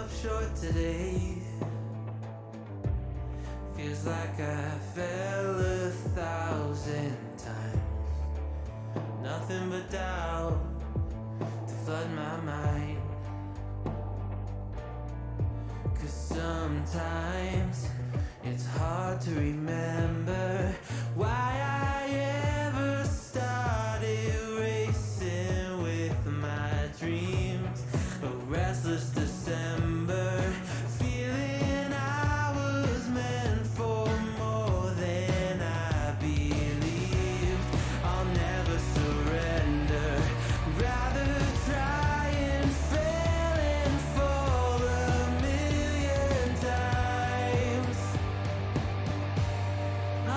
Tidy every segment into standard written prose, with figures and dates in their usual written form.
up short today. Feels like I fell 1,000 times. Nothing but doubt to flood my mind. 'Cause sometimes it's hard to remember why I ever started racing with my dreams. A restless December, feeling I was meant for more than I believed. I'll never surrender, rather try and fail and fall 1,000,000 times.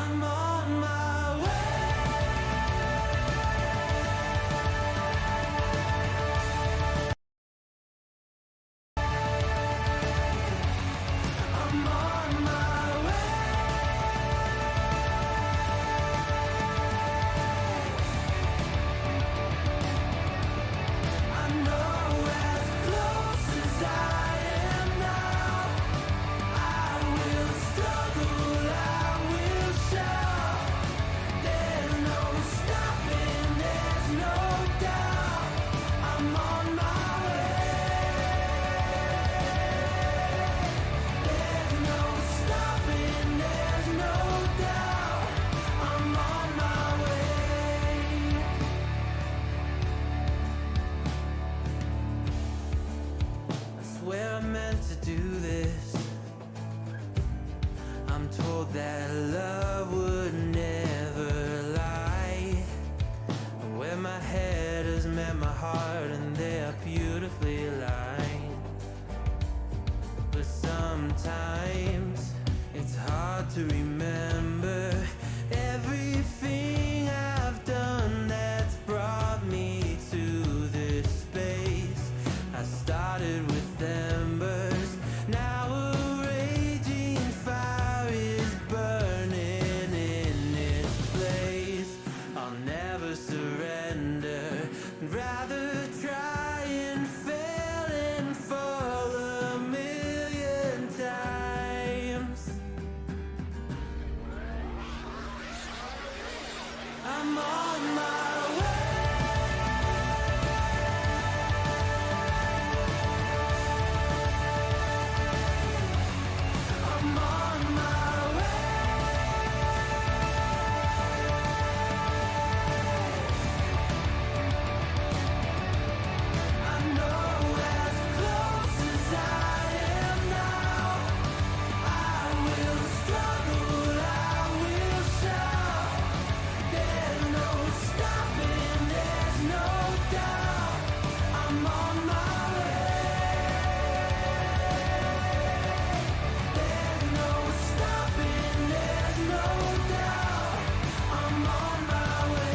I'm on my way. I'm on my way. I know as close as I am now, I will struggle, I will shout. There's no stopping, there's no doubt. I'm on my way. There's no stopping, there's no doubt. I'm on my way. I swear I meant to do this. I'm told that love would never lie. Where my head has met my heart and they are beautifully aligned. But sometimes it's hard to remember everything I've done that's brought me to this space. I started with embers, now a raging fire is burning in its place. I'll never surrender, rather try and fail and fall 1,000,000 times. I'm on my way. I'm on my way. I know as close as I am now, I will struggle, I will shout. There's no stopping, there's no doubt. I'm on my way. There's no stopping, there's no doubt. I'm on my way.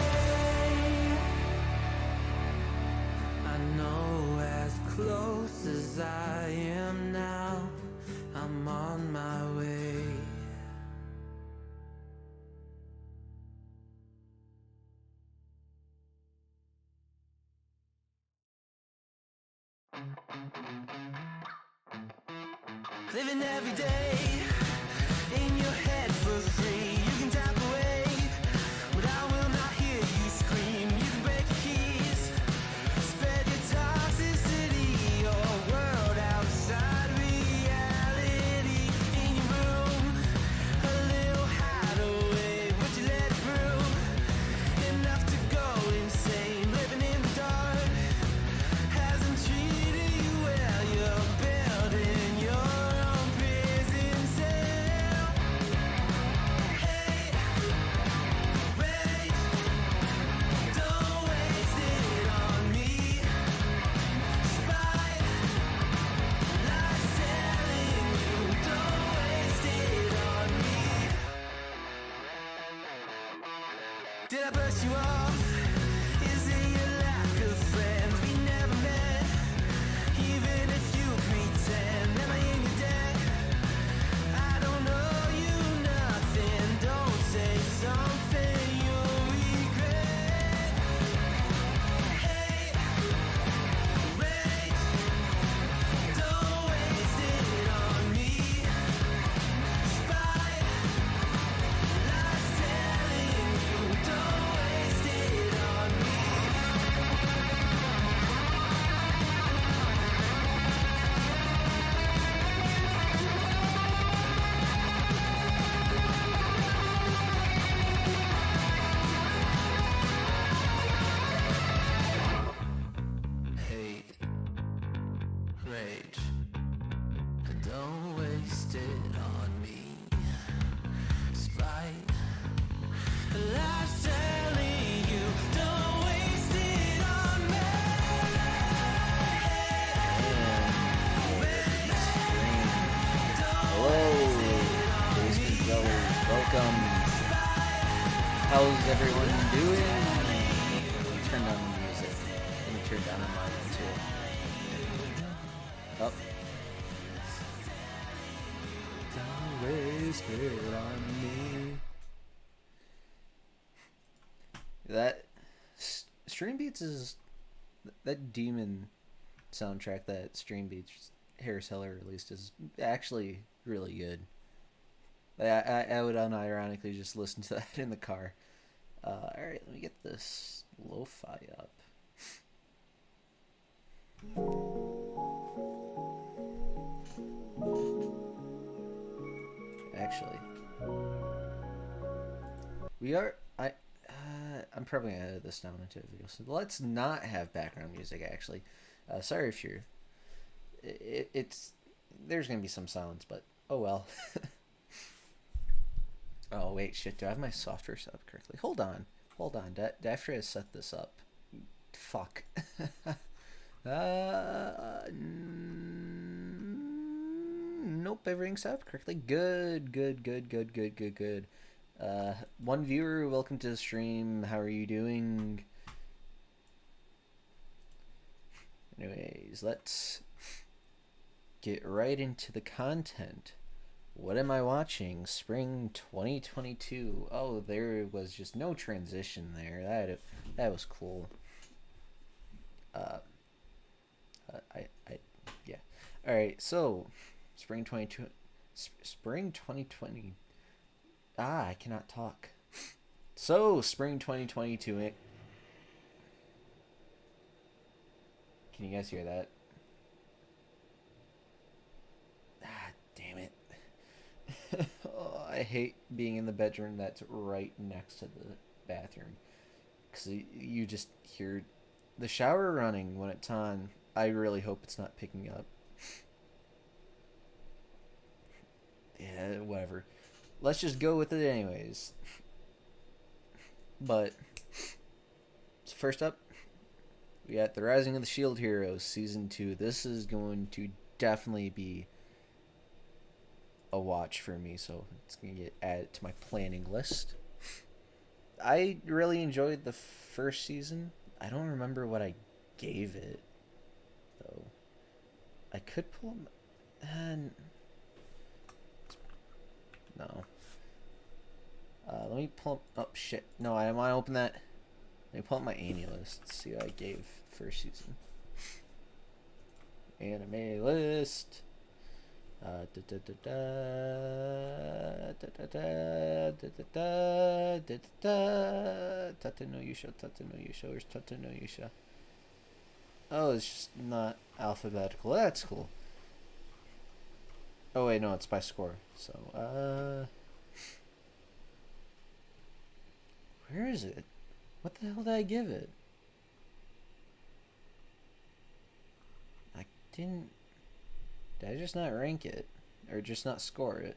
I know as close as I am now, I'm on my way. Living every day in your head for free. You can tap away, but I will not hear you scream. You can break the keys, spread your toxicity, your world outside reality. In your room, a little hideaway, but you let it through. Enough to go insane, living in the dark hasn't treated you well. You're building your own prison cell. Hey, wait, don't waste it on me. Spite lies telling you, don't waste it on me. Did I brush you off? Is it your lack of friends? We never met, even if you pretend. Am I in your debt? I don't owe you nothing. Don't say something you'll regret. Hey, wait, don't waste everyone doing? Turn down the music. Let me turn down on mine too. Oh. Don't waste it on me. That Stream Beats is that demon soundtrack that Stream Beats Harris Heller released is actually really good. I would unironically just listen to that in the car. Alright, let me get this lo-fi up. Actually, I'm probably gonna edit this down into a video, so let's not have background music. Actually, sorry if you're. It's there's gonna be some silence, but oh well. Oh wait, shit! Do I have my software set up correctly? Hold on. After I set this up, fuck. Nope, everything's set up correctly. Good. One viewer, welcome to the stream. How are you doing? Anyways, let's get right into the content. What am I watching? Spring 2022. Oh, there was just no transition there. That was cool. Yeah. All right. So, spring 2020. I cannot talk. So, spring 2022. Can you guys hear that? Damn it. Oh, I hate being in the bedroom that's right next to the bathroom. Because you just hear the shower running when it's on. I really hope it's not picking up. Yeah, whatever. Let's just go with it anyways. But, so first up, we got The Rising of the Shield Heroes Season 2. This is going to definitely be a watch for me, so it's going to get added to my planning list. I really enjoyed the first season. I don't remember what I gave it, though. I could pull them... no. Let me pull up... Oh, shit. No, I don't want to open that. Let me pull up my anime list. See what I gave first season. Anime list. Tate no Yusha. Where's Tate no Yusha? Oh, it's just not alphabetical. That's cool. Oh wait, no, it's by score. So, where is it? What the hell did I give it? I didn't... Did I just not rank it? Or just not score it?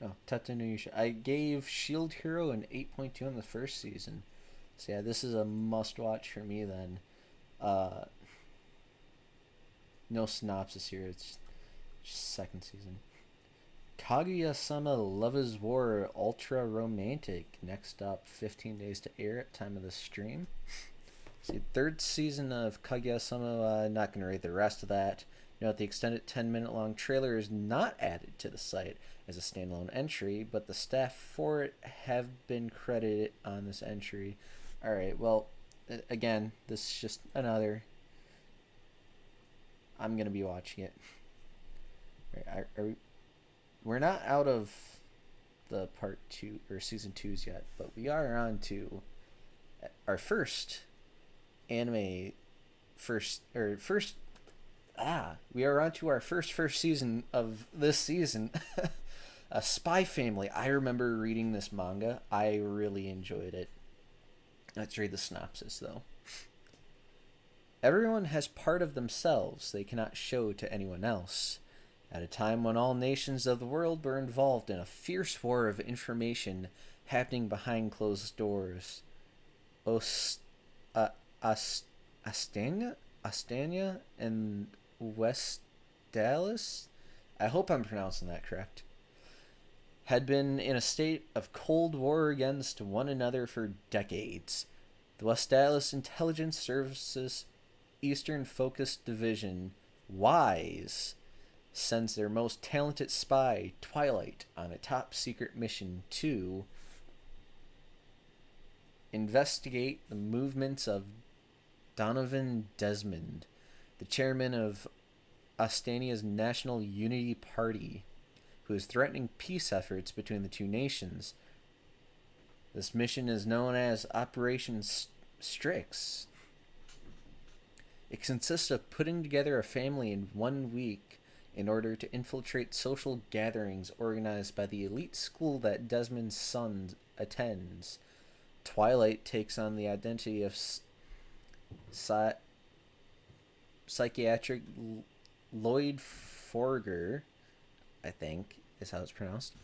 Oh, Tate no Yusha. I gave Shield Hero an 8.2 in the first season. So yeah, this is a must-watch for me then. No synopsis here, it's just second season. Kaguya-sama Love is War Ultra Romantic. Next up, 15 days to air at time of the stream. See, third season of Kaguya-sama, not going to read the rest of that. Note the extended 10-minute long trailer is not added to the site as a standalone entry, but the staff for it have been credited on this entry. Alright, well, again, this is just another... I'm going to be watching it. We're not out of the part 2 or season 2s yet, but we are on to our first anime we are on to our first season of this season. A Spy Family. I remember reading this manga. I really enjoyed it. Let's read the synopsis though. Everyone has part of themselves they cannot show to anyone else. At a time when all nations of the world were involved in a fierce war of information happening behind closed doors, Astania and West Dallas, I hope I'm pronouncing that correct, had been in a state of cold war against one another for decades. The West Dallas Intelligence Services Eastern Focused Division, WAIS, sends their most talented spy, Twilight, on a top secret mission to investigate the movements of Donovan Desmond, the chairman of Astania's National Unity Party, who is threatening peace efforts between the two nations. This mission is known as Operation Strix. It consists of putting together a family in 1 week in order to infiltrate social gatherings organized by the elite school that Desmond's son attends. Twilight takes on the identity of psychiatric Lloyd Forger, I think is how it's pronounced,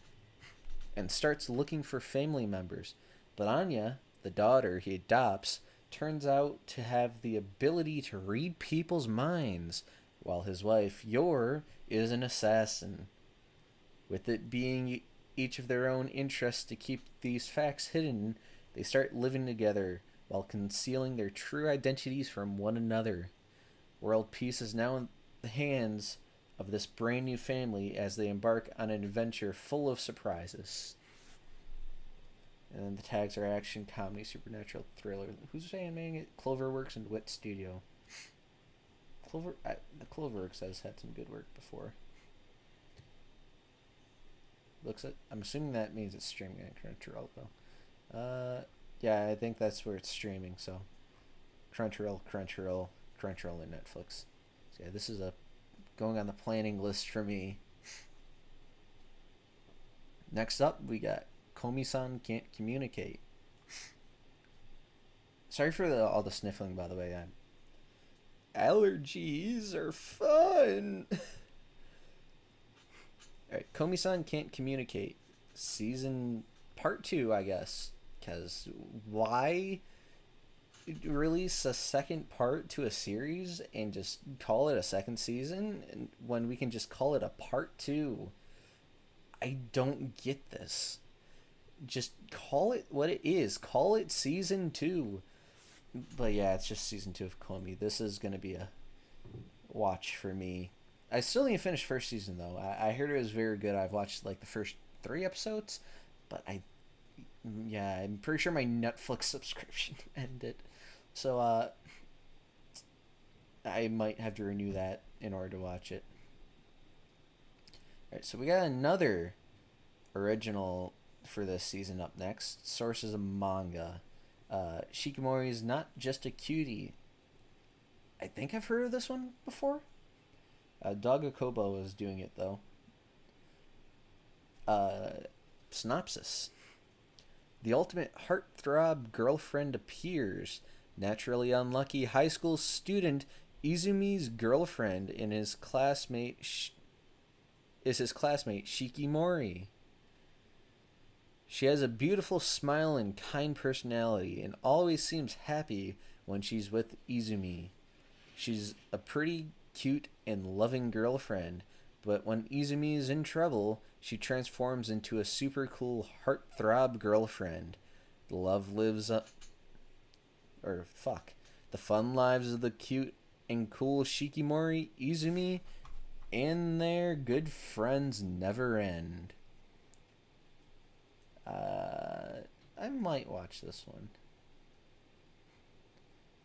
and starts looking for family members. But Anya, the daughter he adopts, turns out to have the ability to read people's minds, while his wife, Yor, is an assassin. With it being each of their own interests to keep these facts hidden, they start living together while concealing their true identities from one another. World peace is now in the hands of this brand new family as they embark on an adventure full of surprises. And then the tags are action, comedy, supernatural, thriller. Who's animating it? Cloverworks and Wit Studio. Cloverworks has had some good work before. I'm assuming that means it's streaming on Crunchyroll though. Yeah, I think that's where it's streaming. So, Crunchyroll, and Netflix. So yeah, this is going on the planning list for me. Next up, we got Komi-san Can't Communicate. Sorry for all the sniffling, by the way. Allergies are fun. Alright, Komi-san Can't Communicate. Season part 2, I guess. Because why release a second part to a series and just call it a second season when we can just call it a part 2? I don't get this. Just call it what it is. Call it season 2. But yeah, it's just season 2 of Komi. This is going to be a watch for me. I still need to finish first season though. I heard it was very good. I've watched like the first 3 episodes, but I'm pretty sure my Netflix subscription ended. So I might have to renew that in order to watch it. Alright, so we got another original for this season up next. Sources of manga. Shikimori is not just a cutie. I think I've heard of this one before. Doggo Kobo is doing it though. Synopsis. The ultimate heartthrob girlfriend appears. Naturally unlucky high school student Izumi's girlfriend and his classmate is his classmate Shikimori. She has a beautiful smile and kind personality and always seems happy when she's with Izumi. She's a pretty cute and loving girlfriend, but when Izumi is in trouble, she transforms into a super cool heartthrob girlfriend. The fun lives of the cute and cool Shikimori, Izumi, and their good friends never end. I might watch this one.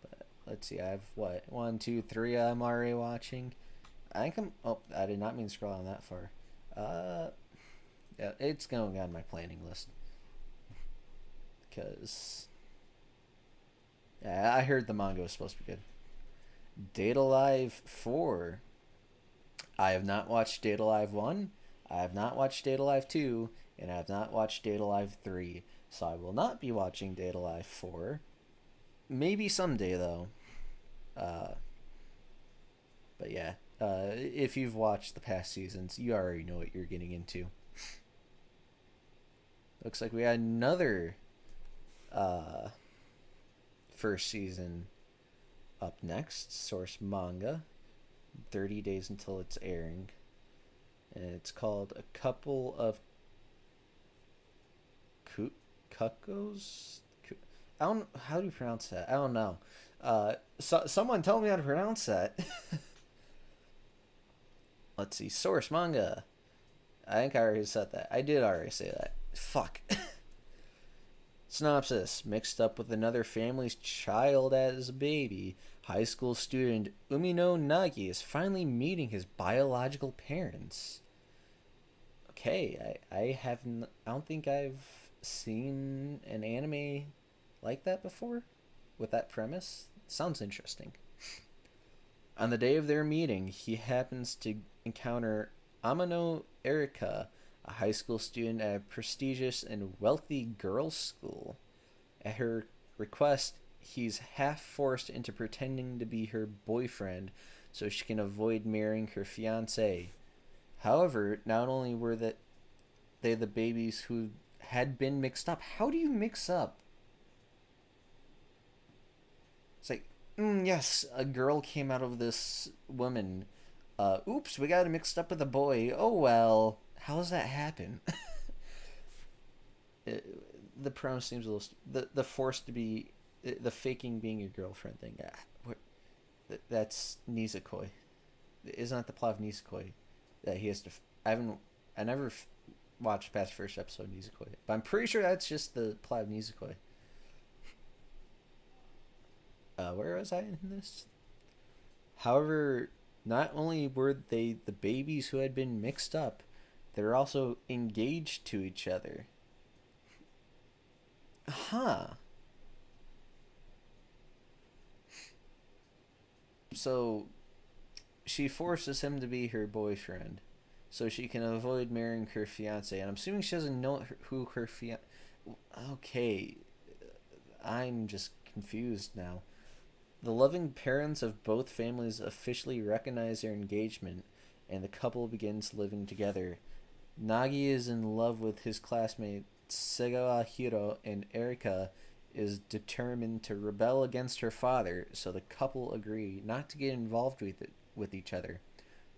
But let's see, I have what? 1, 2, 3 I'm already watching. I did not mean to scroll down that far. Yeah, it's going on my planning list. Because yeah, I heard the manga was supposed to be good. Date Alive 4. I have not watched Date Alive 1. I have not watched Date Alive 2. And I have not watched Date Alive 3. So I will not be watching Date Alive 4. Maybe someday, though. But yeah. If you've watched the past seasons, you already know what you're getting into. Looks like we had another first season up next. Source manga. 30 days until it's airing. And it's called A Couple of Kukos? I don't. How do you pronounce that? I don't know. Someone tell me how to pronounce that. Let's see. Source manga. I think I already said that. I did already say that. Fuck. Synopsis. Mixed up with another family's child as a baby, high school student Umino Nagi is finally meeting his biological parents. Okay, I don't think I've seen an anime like that before with that premise. Sounds interesting. On the day of their meeting, he happens to encounter Amano Erika, a high school student at a prestigious and wealthy girls' school. At her request, he's half forced into pretending to be her boyfriend so she can avoid marrying her fiancé. However, not only were they the babies who had been mixed up. How do you mix up? It's like, yes, a girl came out of this woman. Oops, we got it mixed up with a boy. Oh well. How does that happen? The premise seems a little... The forced to be... The faking being your girlfriend thing. That's Nisekoi. Isn't that the plot of Nisekoi? That he has to... I never watched past first episode of Nisekoi. But I'm pretty sure that's just the plot of Nisekoi. Where was I in this? However, not only were they the babies who had been mixed up, they're also engaged to each other. Huh. So, she forces him to be her boyfriend so she can avoid marrying her fiance. And I'm assuming she doesn't know who her fiance... Okay. I'm just confused now. The loving parents of both families officially recognize their engagement, and the couple begins living together. Nagi is in love with his classmate Segawa Hiro, and Erika is determined to rebel against her father, so the couple agree not to get involved with each other.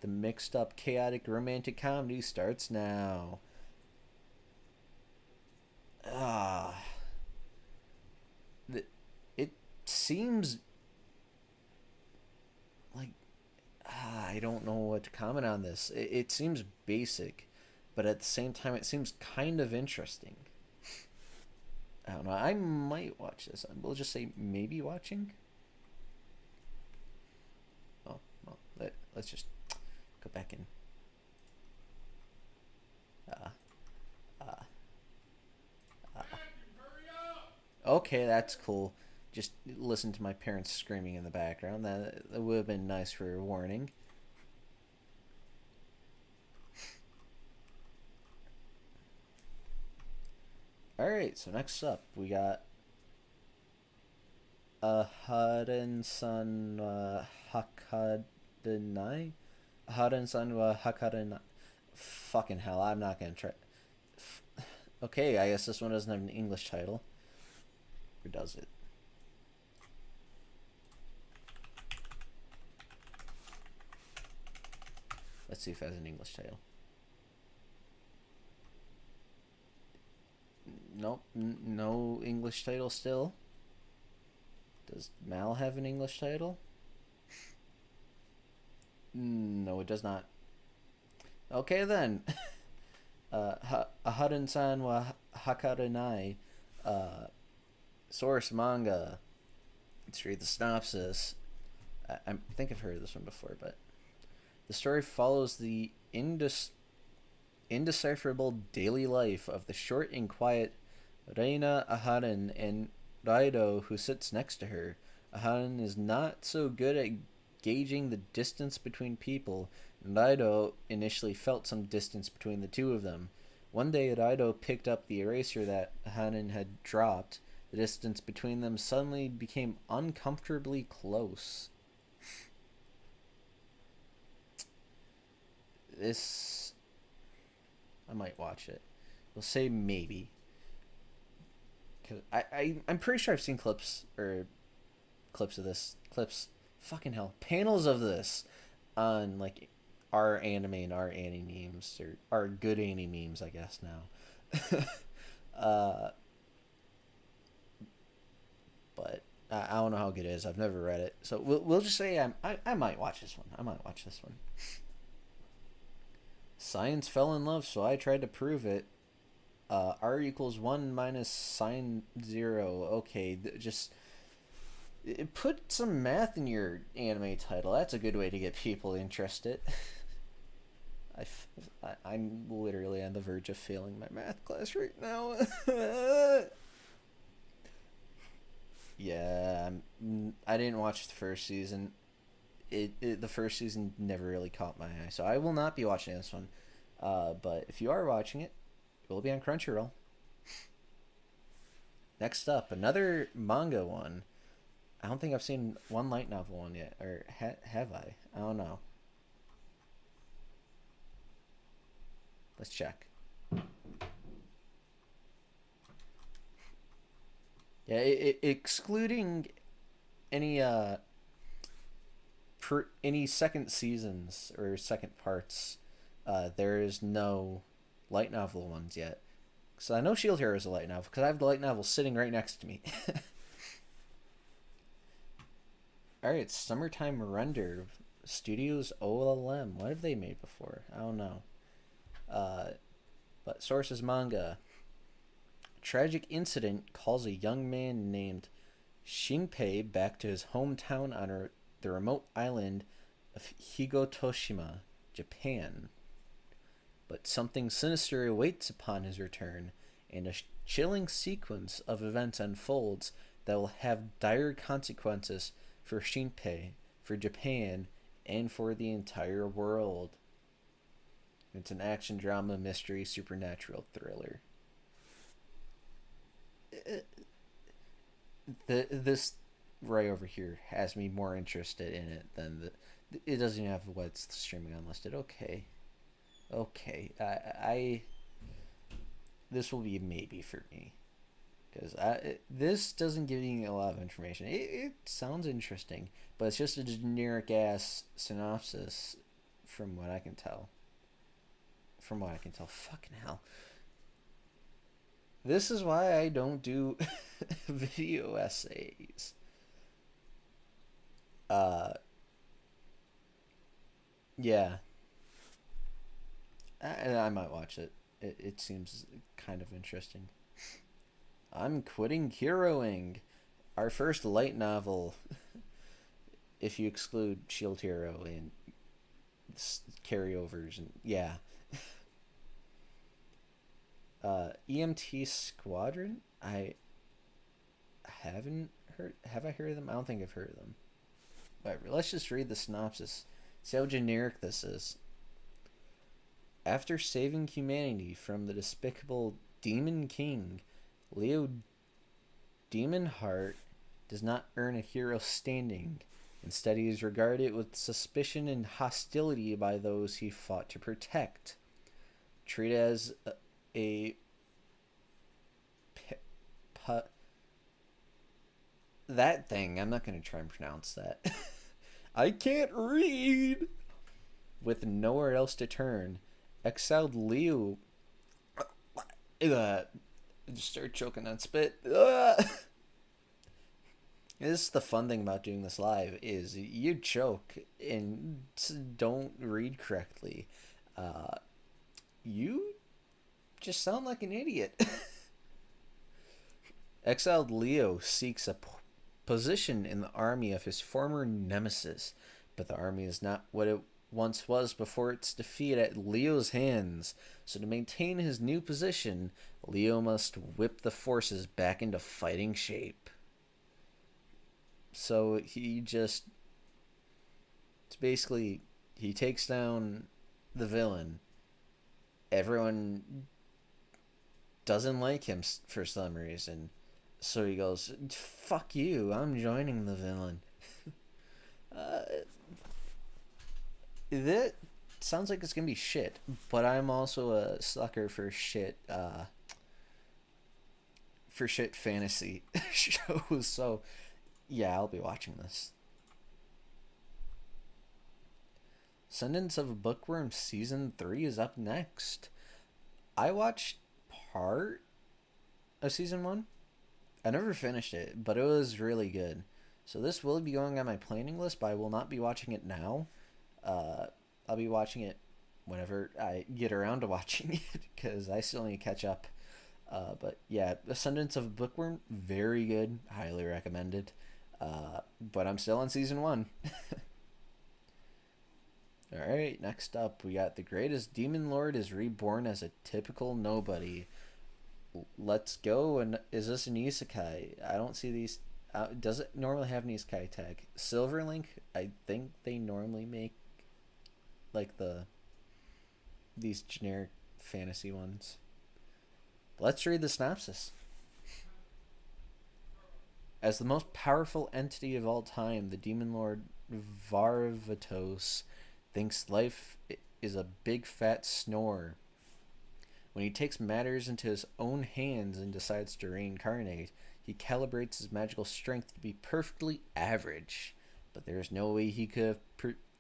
The mixed up, chaotic romantic comedy starts now. It seems like I don't know what to comment on this. It seems basic, but at the same time, it seems kind of interesting. I don't know. I might watch this. We'll just say maybe watching. Oh, well, let's just go back in. Okay, that's cool. Just listen to my parents screaming in the background. That would have been nice for a warning. Alright, so next up we got Haren-san wa Hakarenai? Haren-san wa Hakarenai. Fucking hell, I'm not gonna try. Okay, I guess this one doesn't have an English title. Or does it? Let's see if it has an English title. Nope, no English title still. Does Mal have an English title? No, it does not. Okay then. Ahaden-san wa Hakarenai. Source manga. Let's read the synopsis. I think I've heard of this one before, but the story follows the indecipherable daily life of the short and quiet Reina Ahaden and Raido, who sits next to her. Ahaden is not so good at gauging the distance between people, and Raido initially felt some distance between the two of them. One day, Raido picked up the eraser that Ahaden had dropped. The distance between them suddenly became uncomfortably close. This... I might watch it. We'll say maybe. Cause I'm pretty sure I've seen clips of this. Fucking hell. Panels of this on, like, our anime and our anime memes. Or our good anime memes, I guess, now. Uh, but I don't know how good it is. I've never read it, so we'll just say I might watch this one. I might watch this one. Science fell in love, so I tried to prove it. R equals 1 minus sine 0. Okay, just put some math in your anime title. That's a good way to get people interested. I'm literally on the verge of failing my math class right now. Yeah, I didn't watch the first season. The first season never really caught my eye, so I will not be watching this one. But if you are watching it, it will be on Crunchyroll. Next up, another manga one. I don't think I've seen one light novel one yet, or have I? I don't know. Let's check. Yeah, excluding any any second seasons or second parts, there is no light novel ones yet. So I know Shield Hero is a light novel because I have the light novel sitting right next to me. All right, Summertime Render Studios OLM. What have they made before? I don't know. But sources manga. Tragic incident calls a young man named Shinpei back to his hometown on the remote island of Higotoshima, Japan. But something sinister awaits upon his return, and a chilling sequence of events unfolds that will have dire consequences for Shinpei, for Japan, and for the entire world. It's an action drama, mystery, supernatural thriller. This right over here has me more interested in it than it doesn't even have what's streaming unlisted. Okay, I this will be a maybe for me because this doesn't give me a lot of information. It sounds interesting, but it's just a generic ass synopsis from what I can tell. Fucking hell. This is why I don't do video essays. Yeah. I might watch it. It seems kind of interesting. I'm quitting heroing. Our first light novel, if you exclude Shield Hero and carryovers, and yeah. EMT Squadron? I haven't heard. Have I heard of them? I don't think I've heard of them. Whatever. Let's just read the synopsis. See how generic this is. After saving humanity from the despicable Demon King, Leo Demon Heart does not earn a hero standing. Instead, he is regarded with suspicion and hostility by those he fought to protect. Treated as a that thing. I'm not going to try and pronounce that. I can't read. With nowhere else to turn, exiled Leo just start choking on spit. This is the fun thing about doing this live is you choke and don't read correctly. You just sound like an idiot. Exiled Leo seeks a position in the army of his former nemesis, but the army is not what it once was before its defeat at Leo's hands. So to maintain his new position, Leo must whip the forces back into fighting shape. So it's basically, he takes down the villain. Everyone doesn't like him for some reason. So he goes, fuck you, I'm joining the villain. That sounds like it's gonna be shit, but I'm also a sucker for shit fantasy shows, so yeah, I'll be watching this. Sentence of a Bookworm Season 3 is up next. I watched part of season 1. I never finished it, but it was really good. So this will be going on my planning list, but I will not be watching it now. I'll be watching it whenever I get around to watching it, because I still need to catch up. But yeah, Ascendance of Bookworm, very good, highly recommended. But I'm still on season 1. Alright, next up, we got The Greatest Demon Lord is reborn as a typical nobody. Let's go. And is this an isekai? I don't see these. Does it normally have an isekai tag? Silverlink, I think they normally make like these generic fantasy ones. Let's read the synopsis. As the most powerful entity of all time, the demon lord Varvatos thinks life is a big fat snore. When he takes matters into his own hands and decides to reincarnate, he calibrates his magical strength to be perfectly average. But there is no way he could have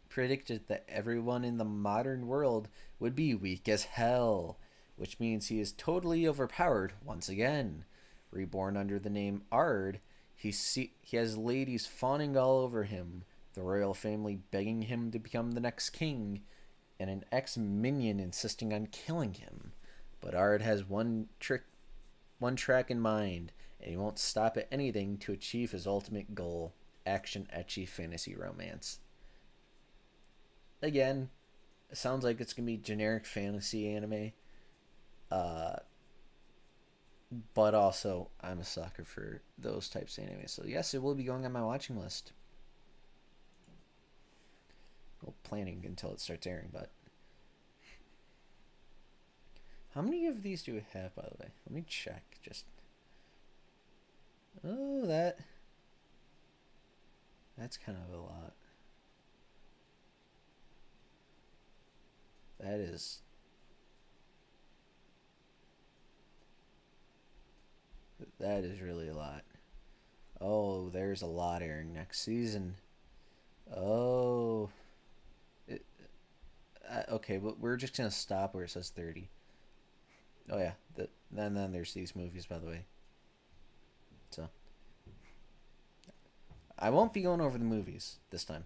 predicted that everyone in the modern world would be weak as hell, which means he is totally overpowered once again. Reborn under the name Ard, he has ladies fawning all over him, the royal family begging him to become the next king, and an ex-minion insisting on killing him. But Ard has one track in mind, and he won't stop at anything to achieve his ultimate goal: action ecchi fantasy romance. Again, it sounds like it's gonna be generic fantasy anime. But also, I'm a sucker for those types of anime. So yes, it will be going on my watching list. Well, planning until it starts airing, but... How many of these do we have, by the way? Let me check, just... Oh, that's kind of a lot. That is really a lot. Oh, there's a lot airing next season. Oh. Okay, but we're just going to stop where it says 30. Oh, yeah. Then there's these movies, by the way. So. I won't be going over the movies this time.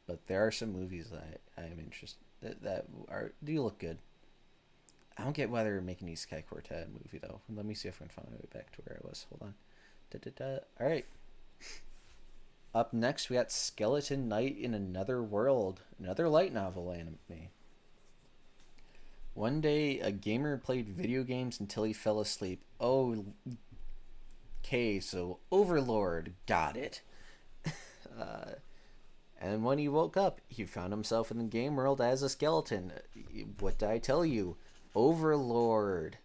But there are some movies that I am interested that do look good. I don't get why they're making an Isekai Quartet movie, though. Let me see if I can find my way back to where I was. Hold on. Alright. Up next, we got Skeleton Knight in Another World. Another light novel anime. One day, a gamer played video games until he fell asleep. Oh, okay, so Overlord. Got it. And when he woke up, he found himself in the game world as a skeleton. What did I tell you? Overlord.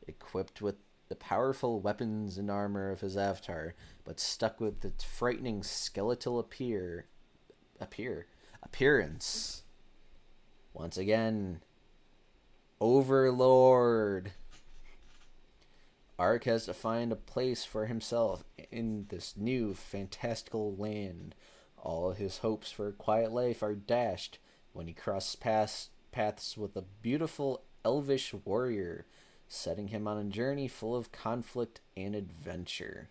Equipped with the powerful weapons and armor of his avatar, but stuck with its frightening skeletal appearance. Once again, Overlord. Ark has to find a place for himself in this new fantastical land. All his hopes for a quiet life are dashed when he crosses paths with a beautiful elvish warrior, setting him on a journey full of conflict and adventure.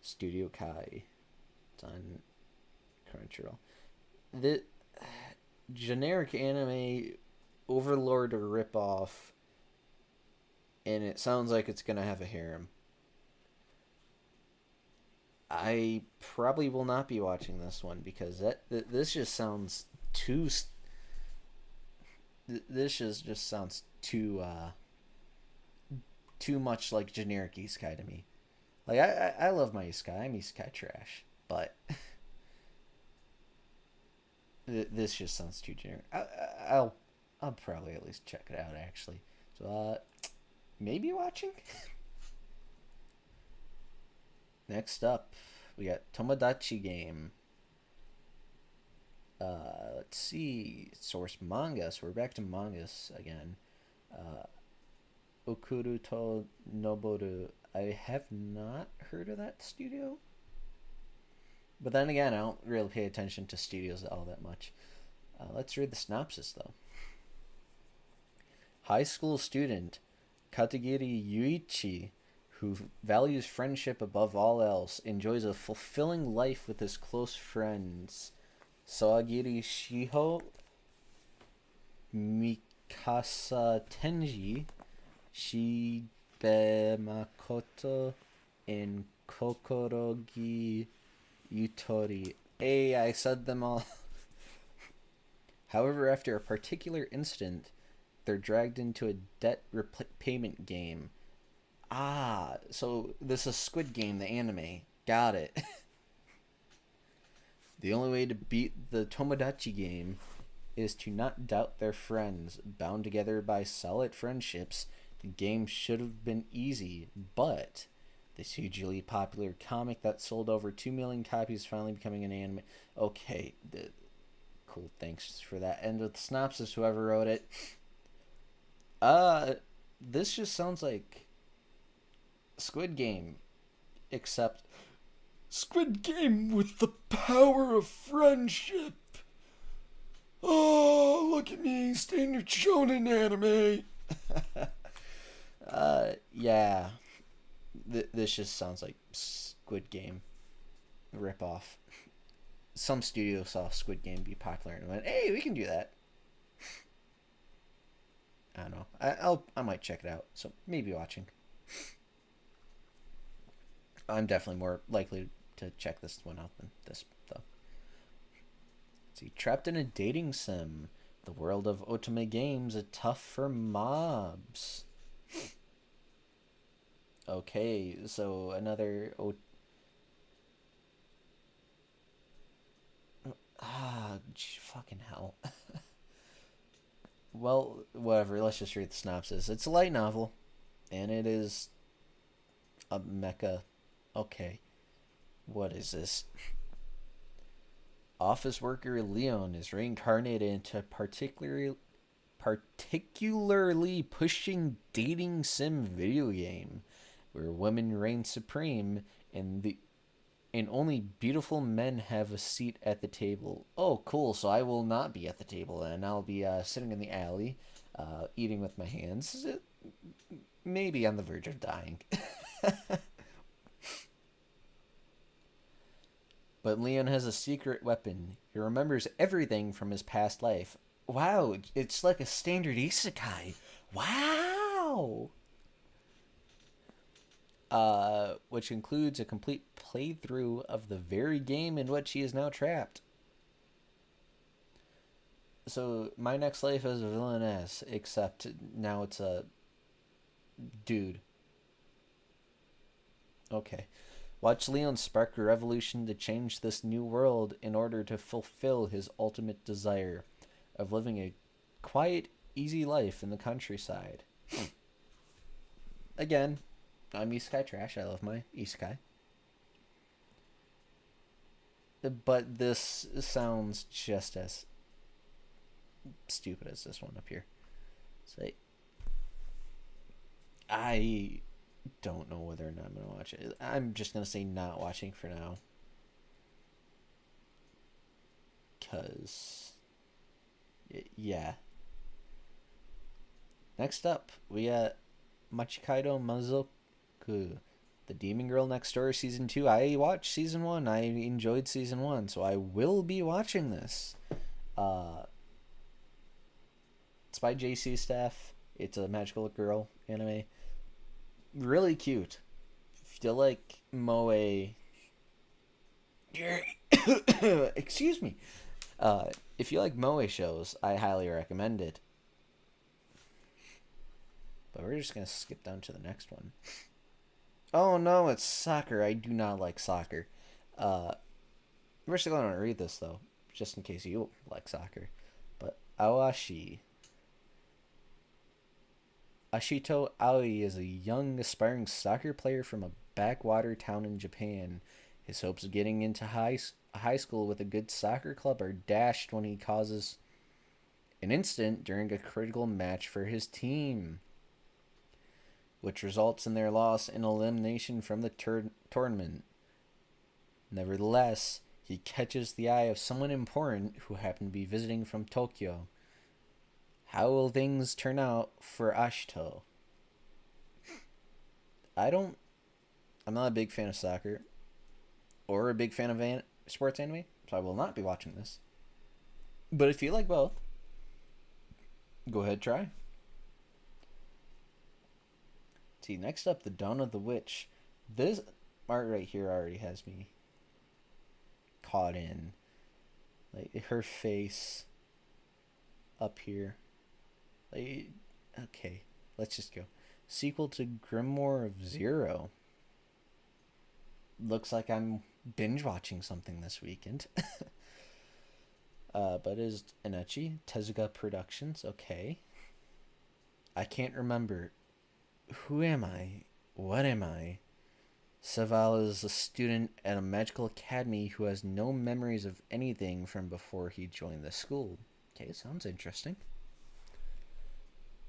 Studio Kai. It's on Crunchyroll. The generic anime Overlord ripoff, and it sounds like it's gonna have a harem. I probably will not be watching this one because this just sounds too. This just sounds too much like generic isekai to me. Like I love my isekai. I'm isekai trash, but this just sounds too generic. I'll probably at least check it out actually. So maybe watching. Next up, we got Tomodachi Game. Let's see. Source manga. So we're back to mangas again. Okuru to Noboru. I have not heard of that studio. But then again, I don't really pay attention to studios all that much. Let's read the synopsis, though. High school student Katagiri Yuichi, who values friendship above all else, enjoys a fulfilling life with his close friends. Sawagiri Shiho, Mikasa Tenji, Shibe Makoto, and Kokorogi Yutori. Hey, I said them all. However, after a particular incident, they're dragged into a debt repayment game. Ah, so this is Squid Game, the anime. Got it. The only way to beat the Tomodachi game is to not doubt their friends. Bound together by solid friendships, the game should have been easy, but this hugely popular comic that sold over 2 million copies finally becoming an anime. Okay, cool, thanks for that. End of the synopsis, whoever wrote it. This just sounds like Squid Game, except Squid Game with the power of friendship. Oh, look at me, standard shonen anime. Yeah. This just sounds like Squid Game ripoff. Some studio saw Squid Game be popular and went, "Hey, we can do that." I don't know. I might check it out. So maybe watching. I'm definitely more likely to check this one out than this, though. Let's see, trapped in a dating sim. The world of otome games is tough for mobs. Okay, so another fucking hell. Well, whatever, let's just read the synopsis. It's a light novel, and it is a mecha. Okay, what is this? Office worker Leon is reincarnated into a particularly pushing dating sim video game where women reign supreme and only beautiful men have a seat at the table. Oh, cool. So I will not be at the table then. I'll be sitting in the alley, eating with my hands, maybe on the verge of dying. But Leon has a secret weapon. He remembers everything from his past life. Wow, it's like a standard isekai. Wow! Which includes a complete playthrough of the very game in which he is now trapped. So, my next life is a villainess, except now it's a dude. Okay. Watch Leon spark a revolution to change this new world in order to fulfill his ultimate desire of living a quiet, easy life in the countryside. Again, I'm isekai trash. I love my isekai. But this sounds just as stupid as this one up here. So, I don't know whether or not I'm going to watch it. I'm just going to say not watching for now. Because, yeah. Next up, we got Machikaido Mazoku, The Demon Girl Next Door Season 2. I watched Season 1. I enjoyed Season 1, so I will be watching this. It's by JC Staff. It's a magical girl anime. Really cute. If you like moe... Excuse me. If you like moe shows, I highly recommend it. But we're just going to skip down to the next one. Oh no, it's soccer. I do not like soccer. We're still going to read this, though, just in case you like soccer. But Awashi. Ashito Aoi is a young, aspiring soccer player from a backwater town in Japan. His hopes of getting into high school with a good soccer club are dashed when he causes an incident during a critical match for his team, which results in their loss and elimination from the tournament. Nevertheless, he catches the eye of someone important who happened to be visiting from Tokyo. How will things turn out for Ashito? I don't. I'm not a big fan of soccer or a big fan of sports anime, so I will not be watching this. But if you like both, go ahead, try. See, next up, The Dawn of the Witch. This art right here already has me caught in. Like, her face up here. Like, okay, let's just go. Sequel to Grimoire of Zero. Looks like I'm binge watching something this weekend. But it is an ecchi. Tezuka Productions, okay. I can't remember. Who am I? What am I? Saval is a student at a magical academy who has no memories of anything from before he joined the school. Okay, sounds interesting.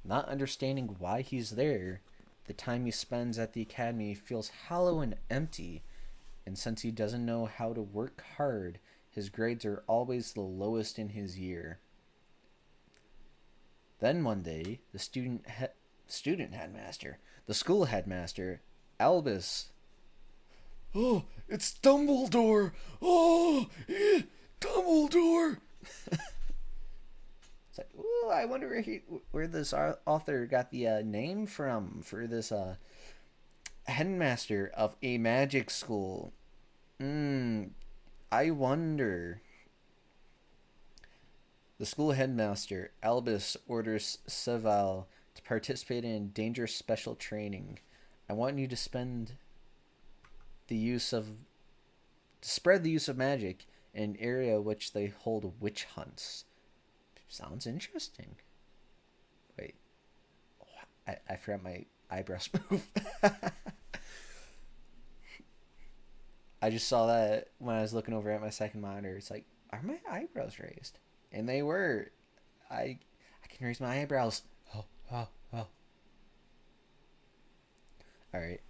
Not understanding why he's there, the time he spends at the academy feels hollow and empty, and since he doesn't know how to work hard, his grades are always the lowest in his year. Then one day, the school headmaster, Albus. Oh, it's Dumbledore! Oh, Dumbledore! It's like, ooh, I wonder where this author got the name from for this headmaster of a magic school. I wonder. The school headmaster, Albus, orders Saval to participate in dangerous special training. I want you to spread the use of magic in an area which they hold witch hunts. Sounds interesting. Wait. I forgot my eyebrows move. I just saw that when I was looking over at my second monitor. It's like, are my eyebrows raised? And they were. I can raise my eyebrows. Oh. Alright.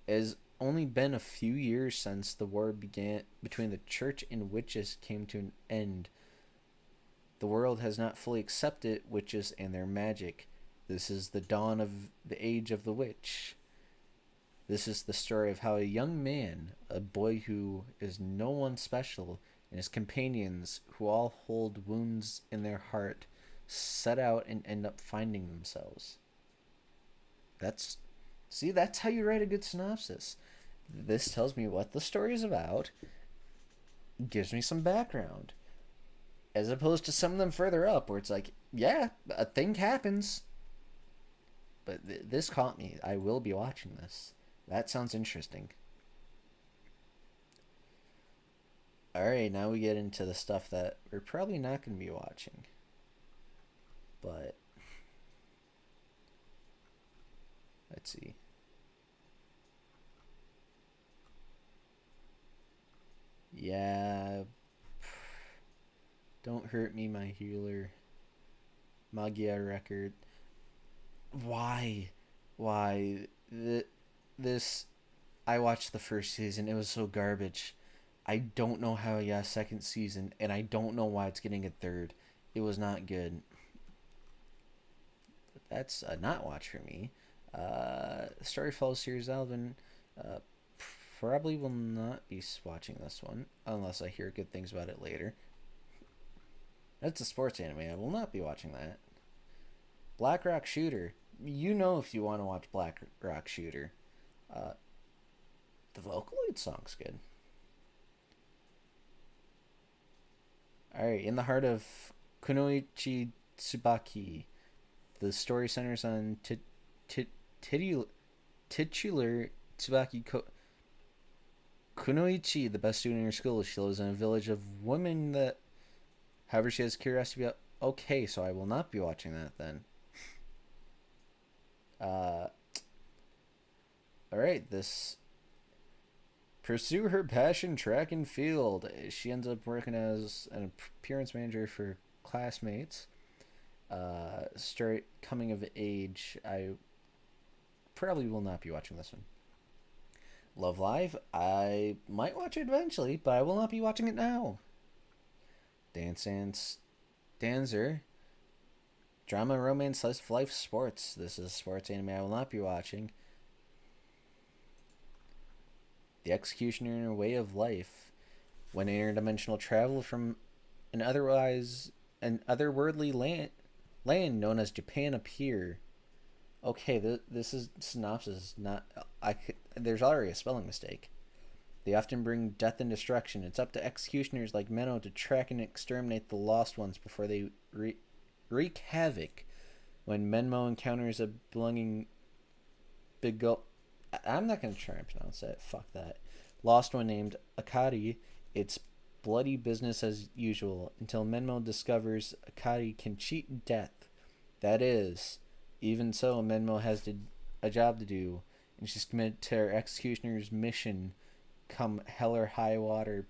It has only been a few years since the war began between the church and witches came to an end. The world has not fully accepted witches and their magic. This is the dawn of the age of the witch. This is the story of how a young man, a boy who is no one special, and his companions, who all hold wounds in their heart, set out and end up finding themselves. That's how you write a good synopsis. This tells me what the story is about, gives me some background, as opposed to some of them further up where it's like, yeah, a thing happens. But this caught me. I will be watching this. That sounds interesting. Alright, now we get into the stuff that we're probably not going to be watching. But let's see. Yeah. Don't Hurt Me, My Healer. Magia Record. Why? This. I watched the first season. It was so garbage. I don't know how I got a second season, and I don't know why it's getting a third. It was not good. That's a not watch for me. Story Falls Series Alvin. Probably will not be watching this one unless I hear good things about it later. That's a sports anime. I will not be watching that. Black Rock Shooter. You know if you want to watch Black Rock Shooter. The Vocaloid song's good. Alright, In the Heart of Kunoichi Tsubaki. The story centers on titular Tsubaki Kunoichi, the best student in her school. She lives in a village of women that, however, she has curiosity about. Okay, so I will not be watching that then. Alright, this. Pursue her passion, track and field. She ends up working as an appearance manager for classmates. Story coming of age. I probably will not be watching this one. Love Live. I might watch it eventually, but I will not be watching it now. Dance Dance Dancer. Drama, romance, slice of life, sports. This is sports anime I will not be watching. The Executioner Way of Life. When interdimensional travel from an otherworldly land known as Japan appear. Okay, this is synopsis. Not there's already a spelling mistake. They often bring death and destruction. It's up to executioners like Menno to track and exterminate the lost ones before they wreak havoc. When Menmo encounters a belonging I'm not going to try and pronounce that. Fuck that. Lost one named Akari. It's bloody business as usual until Menmo discovers Akari can cheat death. That is. Even so, Menmo has a job to do, and she's committed to her executioner's mission come hell or high water.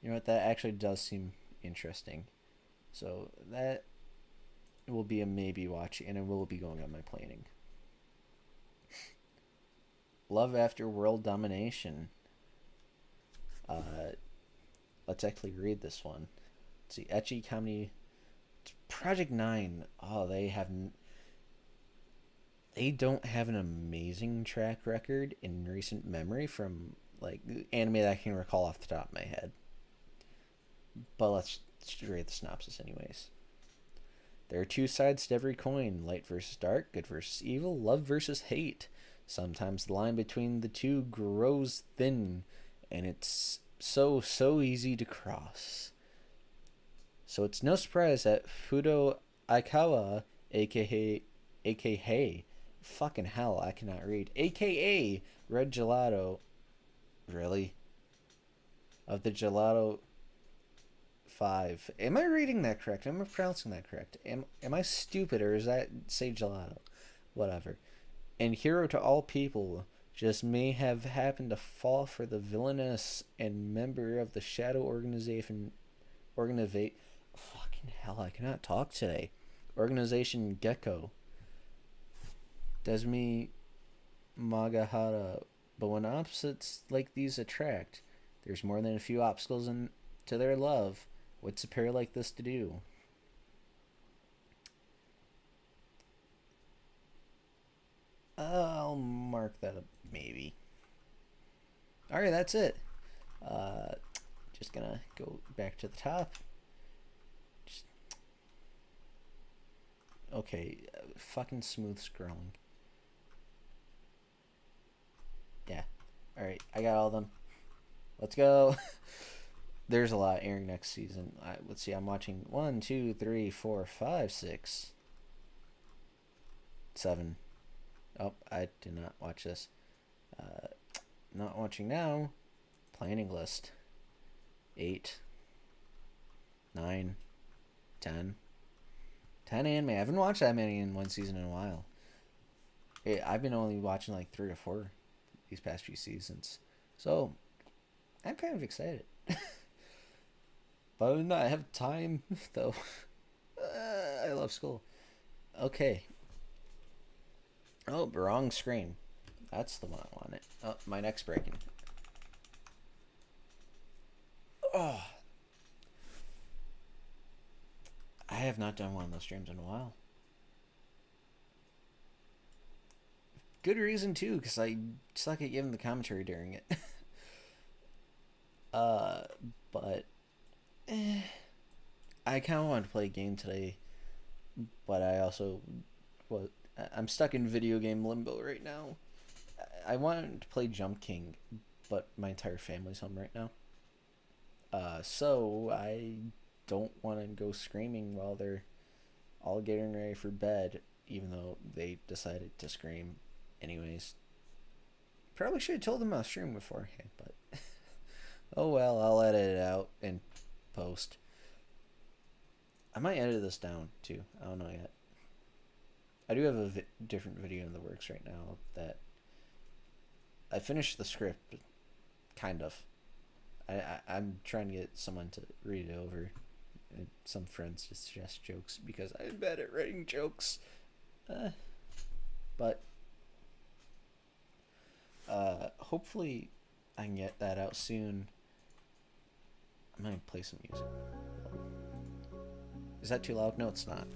You know what? That actually does seem interesting. So that will be a maybe watch, and it will be going on my planning. Love After World Domination. Let's actually read this one. Let's see. Ecchi Comedy Project 9. Oh, they don't have an amazing track record in recent memory from like anime that I can recall off the top of my head. But let's read the synopsis anyways. There are two sides to every coin: light versus dark, good versus evil, love versus hate. Sometimes the line between the two grows thin, and it's so easy to cross. So it's no surprise that Fudo Aikawa, aka fucking hell, I cannot read, aka Red Gelato, really? Of the Gelato 5. Am I reading that correct? Am I pronouncing that correct? Am I stupid, or is that say Gelato? Whatever. And hero to all people, just may have happened to fall for the villainous and member of the shadow organization. Fucking hell, I cannot talk today. Organization Gecko. Desmi Magahara. But when opposites like these attract, there's more than a few obstacles to their love. What's a pair like this to do? I'll mark that up, maybe. Alright, that's it. Just gonna go back to the top. Okay, fucking smooth scrolling. Yeah. Alright, I got all of them. Let's go. There's a lot airing next season. Let's see, I'm watching 1, 2, 3, 4, 5, 6, 7. Oh, I did not watch this. Not watching now. Planning list. 8, 9, 10. 10 anime. I haven't watched that many in one season in a while. I've been only watching like 3 or 4 these past few seasons. So, I'm kind of excited. But other than that, I have time, though. I love school. Okay. Oh, wrong screen. That's the one I wanted. Oh, my neck's breaking. Oh. I have not done one of those streams in a while. Good reason, too, because I suck at giving the commentary during it. But... I kind of wanted to play a game today, but I also... I'm stuck in video game limbo right now. I wanted to play Jump King, but my entire family's home right now. So I don't want to go screaming while they're all getting ready for bed, even though they decided to scream anyways. Probably should have told them I was streaming beforehand, but oh well, I'll edit it out and post. I might edit this down too. I don't know yet. I do have a different video in the works right now that I finished the script, kind of. I'm trying to get someone to read it over, and some friends to suggest jokes because I'm bad at writing jokes. But hopefully I can get that out soon. I'm gonna play some music. Is that too loud? No, it's not.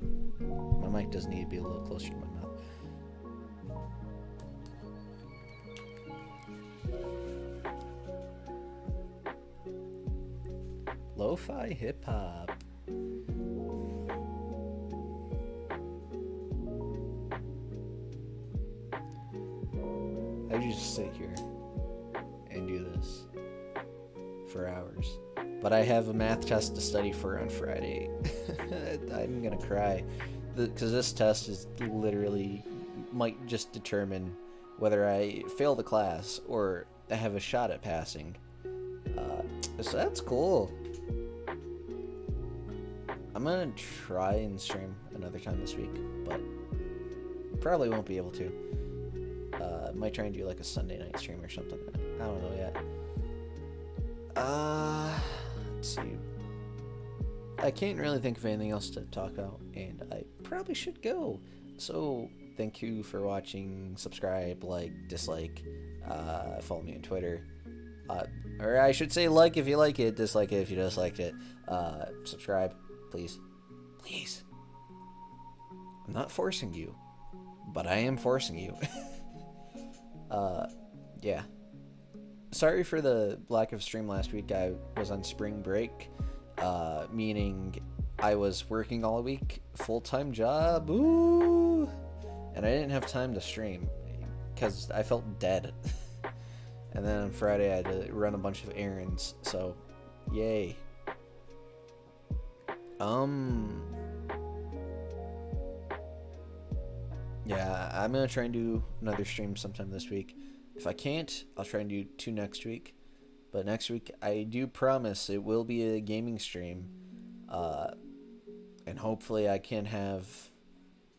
My mic does need to be a little closer to my mouth. Lo-fi hip-hop. I just sit here and do this for hours. But I have a math test to study for on Friday. I'm gonna cry. Because this test is literally might just determine whether I fail the class or I have a shot at passing. So that's cool. I'm gonna try and stream another time this week, but probably won't be able to. Might try and do like a Sunday night stream or something. I don't know yet. Let's see. I can't really think of anything else to talk about, and I probably should go. So, thank you for watching. Subscribe, like, dislike, follow me on Twitter. Or I should say like if you like it, dislike it if you disliked it. Subscribe, please. Please. I'm not forcing you, but I am forcing you. Yeah. Sorry for the lack of stream last week. I was on spring break, meaning I was working all week, full-time job, ooh, and I didn't have time to stream because I felt dead. And then on Friday I had to run a bunch of errands, so yay. Yeah, I'm gonna try and do another stream sometime this week. If I can't, I'll try and do 2 next week. But next week, I do promise it will be a gaming stream. And hopefully I can have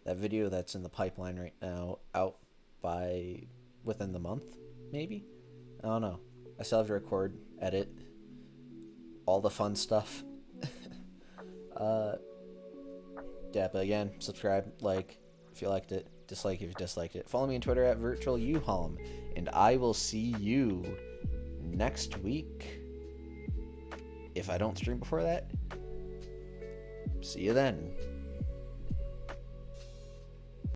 that video that's in the pipeline right now out by within the month, maybe? I don't know. I still have to record, edit, all the fun stuff. Yeah, but again, subscribe, like if you liked it, dislike if you disliked it. Follow me on Twitter at virtualuhalm, and I will see you next week. If I don't stream before that, see you then.